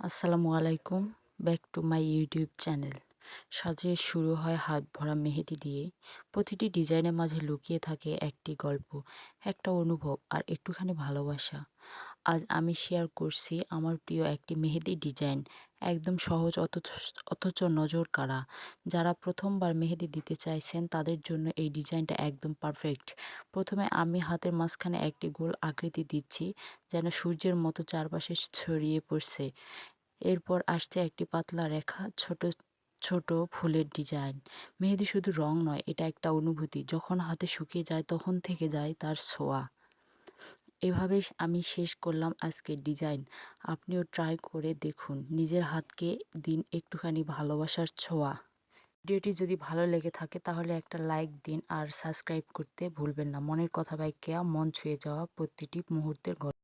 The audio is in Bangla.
আসসালামু আলাইকুম, back to my YouTube channel. সাজের শুরু হয় হাত ভরা মেহেদি দিয়ে। প্রতিটি ডিজাইনের মাঝে লুকিয়ে থাকে একটি গল্প, একটা অনুভব আর একটুখানি ভালোবাসা। আজ আমি শেয়ার করছি আমার প্রিয় একটি মেহেদি ডিজাইন, একদম সহজ অথচ নজর কাড়া। যারা প্রথমবার মেহেদি দিতে চাইছেন তাদের জন্য এই ডিজাইনটা একদম পারফেক্ট। প্রথমে আমি হাতের মাঝখানে একটি গোল আকৃতি দিচ্ছি, যেন সূর্যের মতো চারপাশে ছড়িয়ে পড়ছে। এরপর আসছে একটি পাতলা রেখা, ছোট ছোট ফুলের ডিজাইন। মেহেদি শুধু রং নয়, এটা একটা অনুভূতি। যখন হাতে শুকিয়ে যায় তখন থেকে যায় তার ছোঁয়া। এভাবে আমি শেষ করলাম আজকের ডিজাইন। আপনিও ট্রাই করে দেখুন, নিজের হাতকে দিন একটুখানি ভালোবাসার ছোঁয়া। ভিডিওটি যদি ভালো লেগে থাকে তাহলে একটা লাইক দিন আর সাবস্ক্রাইব করতে ভুলবেন না। মনের কথা বাইকেয়া মন ছুঁয়ে যাওয়া প্রতিটি মুহূর্তের গল্প।